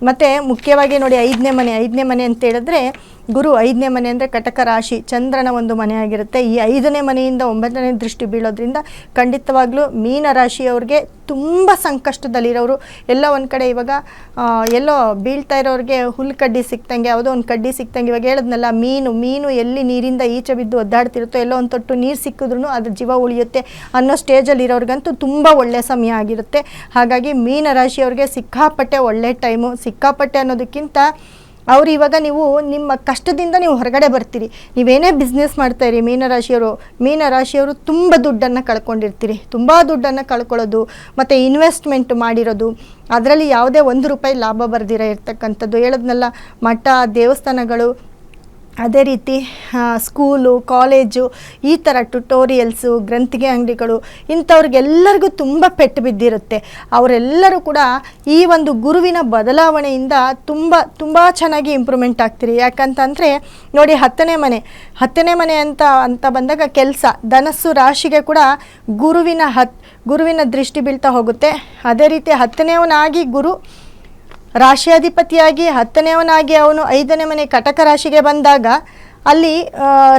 ಮತ್ತು ಮುಖ್ಯವಾಗಿ ನೋಡಿ ಐದನೇ ಮನೆ ಅಂತ ಹೇಳಿದ್ರೆ ಗುರು 5ನೇ ಮನೆ ಅಂದರೆ ಕಟಕ ರಾಶಿ ಚಂದ್ರನ ಒಂದು ಮನೆ ಆಗಿರುತ್ತೆ. ಈ 5ನೇ ಮನೆಯಿಂದ 9ನೇ ದೃಷ್ಟಿ ಬೀಳೋದ್ರಿಂದ ಖಂಡಿತವಾಗ್ಲೂ ಮೀನ ರಾಶಿಯವ್ರಿಗೆ ತುಂಬ ಸಂಕಷ್ಟದಲ್ಲಿರೋರು ಎಲ್ಲ ಒಂದು ಕಡೆ ಇವಾಗ ಎಲ್ಲೋ ಬೀಳ್ತಾ ಇರೋರಿಗೆ ಹುಲ್ಲು ಕಡ್ಡಿ ಸಿಕ್ತಂಗೆ ಯಾವುದೋ ಒಂದು ಕಡ್ಡಿ ಸಿಕ್ತಂಗೆ ಇವಾಗ ಹೇಳಿದ್ನಲ್ಲ ಮೀನು ಎಲ್ಲಿ ನೀರಿಂದ ಈಚೆ ಬಿದ್ದು ಒದ್ದಾಡ್ತಿರುತ್ತೋ ಎಲ್ಲೋ ಒಂದು ತೊಟ್ಟು ನೀರು ಸಿಕ್ಕಿದ್ರೂ ಅದ್ರ ಜೀವ ಉಳಿಯುತ್ತೆ ಅನ್ನೋ ಸ್ಟೇಜಲ್ಲಿ ಇರೋರಿಗಂತೂ ತುಂಬ ಒಳ್ಳೆಯ ಸಮಯ ಆಗಿರುತ್ತೆ. ಹಾಗಾಗಿ ಮೀನ ರಾಶಿಯವ್ರಿಗೆ ಸಿಕ್ಕಾಪಟ್ಟೆ ಒಳ್ಳೆ ಟೈಮು. ಸಿಕ್ಕಾಪಟ್ಟೆ ಅನ್ನೋದಕ್ಕಿಂತ ಅವ್ರು ಇವಾಗ ನೀವು ನಿಮ್ಮ ಕಷ್ಟದಿಂದ ನೀವು ಹೊರಗಡೆ ಬರ್ತೀರಿ. ನೀವೇನೇ ಬಿಸ್ನೆಸ್ ಮಾಡ್ತಾಯಿರಿ ಮೀನರಾಶಿಯವರು ತುಂಬ ದುಡ್ಡನ್ನು ಕಳ್ಕೊಂಡಿರ್ತೀರಿ. ತುಂಬ ದುಡ್ಡನ್ನು ಕಳ್ಕೊಳ್ಳೋದು ಮತ್ತು ಇನ್ವೆಸ್ಟ್ಮೆಂಟ್ ಮಾಡಿರೋದು ಅದರಲ್ಲಿ ಯಾವುದೇ ₹1 ಲಾಭ ಬರ್ದಿರ ಇರ್ತಕ್ಕಂಥದ್ದು ಹೇಳಿದ್ನಲ್ಲ, ಮಠ ದೇವಸ್ಥಾನಗಳು ಅದೇ ರೀತಿ ಸ್ಕೂಲು ಕಾಲೇಜು ಈ ಥರ ಟ್ಯುಟೋರಿಯಲ್ಸು ಗ್ರಂಥಿಗೆ ಅಂಗಡಿಗಳು ಇಂಥವ್ರಿಗೆಲ್ಲರಿಗೂ ತುಂಬ ಪೆಟ್ಟು ಬಿದ್ದಿರುತ್ತೆ. ಅವರೆಲ್ಲರೂ ಕೂಡ ಈ ಒಂದು ಗುರುವಿನ ಬದಲಾವಣೆಯಿಂದ ತುಂಬ ಚೆನ್ನಾಗಿ ಇಂಪ್ರೂವ್ಮೆಂಟ್ ಆಗ್ತೀರಿ. ಯಾಕಂತಂದರೆ ನೋಡಿ 10ನೇ ಮನೆ ಅಂತ ಬಂದಾಗ ಕೆಲಸ ಧನಸ್ಸು ರಾಶಿಗೆ ಕೂಡ ಗುರುವಿನ ದೃಷ್ಟಿ ಬೀಳ್ತಾ ಹೋಗುತ್ತೆ. ಅದೇ ರೀತಿ 10ನೇವನಾಗಿ ಗುರು ರಾಶಿಯಾಧಿಪತಿಯಾಗಿ 10ನೇವನಾಗಿ ಅವನು 5ನೇ ಮನೆ ಕಟಕ ರಾಶಿಗೆ ಬಂದಾಗ ಅಲ್ಲಿ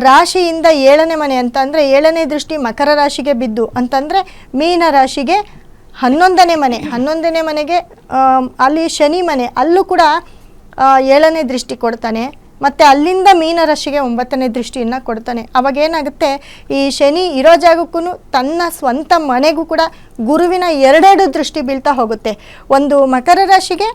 ರಾಶಿಯಿಂದ 7ನೇ ಮನೆ ಅಂತಂದರೆ 7ನೇ ದೃಷ್ಟಿ ಮಕರ ರಾಶಿಗೆ ಬಿದ್ದು ಅಂತಂದರೆ ಮೀನ ರಾಶಿಗೆ 11ನೇ ಮನೆಗೆ ಅಲ್ಲಿ ಶನಿ ಮನೆ ಅಲ್ಲೂ ಕೂಡ 7ನೇ ದೃಷ್ಟಿ ಕೊಡ್ತಾನೆ. ಮತ್ತು ಅಲ್ಲಿಂದ ಮೀನ ರಾಶಿಗೆ 9ನೇ ದೃಷ್ಟಿಯನ್ನು ಕೊಡ್ತಾನೆ. ಅವಾಗೇನಾಗುತ್ತೆ, ಈ ಶನಿ ಇರೋ ಜಾಗಕ್ಕೂ ತನ್ನ ಸ್ವಂತ ಮನೆಗೂ ಕೂಡ ಗುರುವಿನ 2 ದೃಷ್ಟಿ ಬೀಳ್ತಾ ಹೋಗುತ್ತೆ. ಒಂದು ಮಕರ ರಾಶಿಗೆ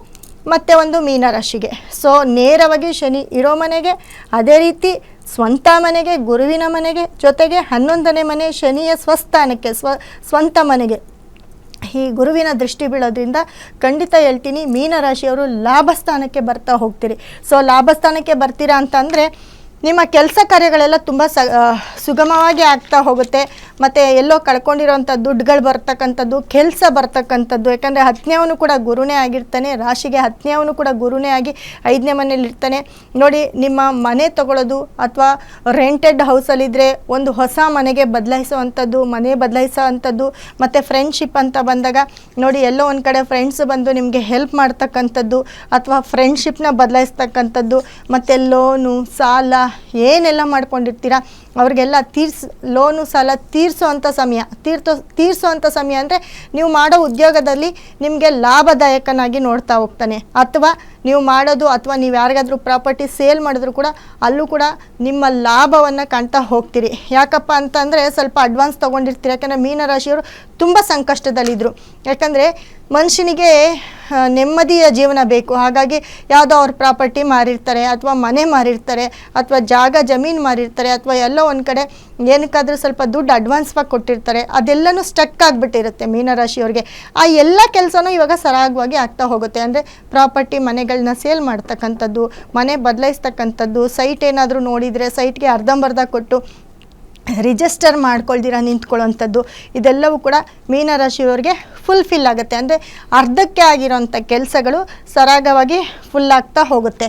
ಮತ್ತು ಒಂದು ಮೀನ ರಾಶಿಗೆ. ಸೊ ನೇರವಾಗಿ ಶನಿ ಇರೋ ಮನೆಗೆ ಅದೇ ರೀತಿ ಸ್ವಂತ ಮನೆಗೆ ಗುರುವಿನ ಮನೆಗೆ ಜೊತೆಗೆ 11ನೇ ಮನೆ ಶನಿಯ ಸ್ವಸ್ಥಾನಕ್ಕೆ ಸ್ವಂತ ಮನೆಗೆ ಈ ಗುರುವಿನ ದೃಷ್ಟಿ ಬೀಳೋದ್ರಿಂದ ಖಂಡಿತ ಹೇಳ್ತೀನಿ ಮೀನರಾಶಿಯವರು ಲಾಭಸ್ಥಾನಕ್ಕೆ ಬರ್ತಾ ಹೋಗ್ತೀರಿ. ಸೊ ಲಾಭಸ್ಥಾನಕ್ಕೆ ಬರ್ತೀರಾ ಅಂತಂದರೆ ನಿಮ್ಮ ಕೆಲಸ ಕಾರ್ಯಗಳೆಲ್ಲ ತುಂಬ ಸುಗಮವಾಗಿ ಆಗ್ತಾ ಹೋಗುತ್ತೆ. ಮತ್ತು ಎಲ್ಲೋ ಕಳ್ಕೊಂಡಿರೋಂಥ ದುಡ್ಡುಗಳು ಬರ್ತಕ್ಕಂಥದ್ದು ಕೆಲಸ ಬರ್ತಕ್ಕಂಥದ್ದು. ಯಾಕಂದರೆ 10ನೇವನು ಕೂಡ ಗುರುನೇ ಆಗಿರ್ತಾನೆ. ರಾಶಿಗೆ 10ನೇವನು ಕೂಡ ಗುರುನೇ ಆಗಿ 5ನೇ ಮನೇಲಿ ಇರ್ತಾನೆ. ನೋಡಿ, ನಿಮ್ಮ ಮನೆ ತಗೊಳ್ಳೋದು ಅಥವಾ ರೆಂಟೆಡ್ ಹೌಸಲ್ಲಿದ್ದರೆ ಒಂದು ಹೊಸ ಮನೆಗೆ ಮನೆ ಬದಲಾಯಿಸೋವಂಥದ್ದು ಮತ್ತು ಫ್ರೆಂಡ್ಶಿಪ್ ಅಂತ ಬಂದಾಗ ನೋಡಿ ಎಲ್ಲೋ ಒಂದು ಕಡೆ ಫ್ರೆಂಡ್ಸ್ ಬಂದು ನಿಮಗೆ ಹೆಲ್ಪ್ ಮಾಡ್ತಕ್ಕಂಥದ್ದು ಅಥವಾ ಫ್ರೆಂಡ್ಶಿಪ್ನ ಬದಲಾಯಿಸ್ತಕ್ಕಂಥದ್ದು ಮತ್ತು ಲೋನು ಸಾಲ ಏನೆಲ್ಲ ಮಾಡ್ಕೊಂಡಿರ್ತೀರ ಅವ್ರಿಗೆಲ್ಲ ಲೋನು ಸಾಲ ತೀರಿಸೋವಂಥ ಸಮಯ ಅಂದರೆ ನೀವು ಮಾಡೋ ಉದ್ಯೋಗದಲ್ಲಿ ನಿಮಗೆ ಲಾಭದಾಯಕನಾಗಿ ನೋಡ್ತಾ ಹೋಗ್ತಾನೆ. ಅಥವಾ ನೀವು ಮಾಡೋದು ಅಥವಾ ನೀವು ಯಾರಿಗಾದ್ರೂ ಪ್ರಾಪರ್ಟಿ ಸೇಲ್ ಮಾಡಿದ್ರು ಕೂಡ ಅಲ್ಲೂ ಕೂಡ ನಿಮ್ಮ ಲಾಭವನ್ನು ಕಾಣ್ತಾ ಹೋಗ್ತೀರಿ. ಯಾಕಪ್ಪ ಅಂತಂದರೆ ಸ್ವಲ್ಪ ಅಡ್ವಾನ್ಸ್ ತೊಗೊಂಡಿರ್ತೀರಿ. ಯಾಕಂದರೆ ಮೀನರಾಶಿಯವರು ತುಂಬ ಸಂಕಷ್ಟದಲ್ಲಿದ್ದರು. ಯಾಕಂದರೆ ಮನುಷ್ಯನಿಗೆ ನೆಮ್ಮದಿಯ ಜೀವನ ಬೇಕು. ಹಾಗಾಗಿ ಯಾವುದೋ ಅವ್ರ ಪ್ರಾಪರ್ಟಿ ಮಾರಿರ್ತಾರೆ ಅಥವಾ ಮನೆ ಮಾರಿರ್ತಾರೆ ಅಥವಾ ಜಮೀನು ಮಾರಿರ್ತಾರೆ ಅಥವಾ ಎಲ್ಲೋ ಒಂದು ಕಡೆ ಏನಕ್ಕಾದರೂ ಸ್ವಲ್ಪ ದುಡ್ಡು ಅಡ್ವಾನ್ಸ್ವಾಗಿ ಕೊಟ್ಟಿರ್ತಾರೆ. ಅದೆಲ್ಲನೂ ಸ್ಟಕ್ ಆಗಿಬಿಟ್ಟಿರುತ್ತೆ ಮೀನರಾಶಿಯವ್ರಿಗೆ. ಆ ಎಲ್ಲ ಕೆಲಸನೂ ಇವಾಗ ಸರಾಗವಾಗಿ ಆಗ್ತಾ ಹೋಗುತ್ತೆ. ಅಂದರೆ ಪ್ರಾಪರ್ಟಿ ಮನೆಗಳನ್ನ ಸೇಲ್ ಮಾಡ್ತಕ್ಕಂಥದ್ದು, ಮನೆ ಬದಲಾಯಿಸ್ತಕ್ಕಂಥದ್ದು, ಸೈಟ್ ಏನಾದರೂ ನೋಡಿದರೆ ಸೈಟ್ಗೆ ಅರ್ಧಂಬರ್ಧ ಕೊಟ್ಟು ರಿಜಿಸ್ಟರ್ ಮಾಡ್ಕೊಳ್ದಿರ ನಿಂತ್ಕೊಳ್ಳೋವಂಥದ್ದು ಇದೆಲ್ಲವೂ ಕೂಡ ಮೀನರಾಶಿಯವರಿಗೆ ಫುಲ್ಫಿಲ್ ಆಗುತ್ತೆ. ಅಂದರೆ ಅರ್ಧಕ್ಕೆ ಆಗಿರೋಂಥ ಕೆಲಸಗಳು ಸರಾಗವಾಗಿ ಫುಲ್ ಆಗ್ತಾ ಹೋಗುತ್ತೆ.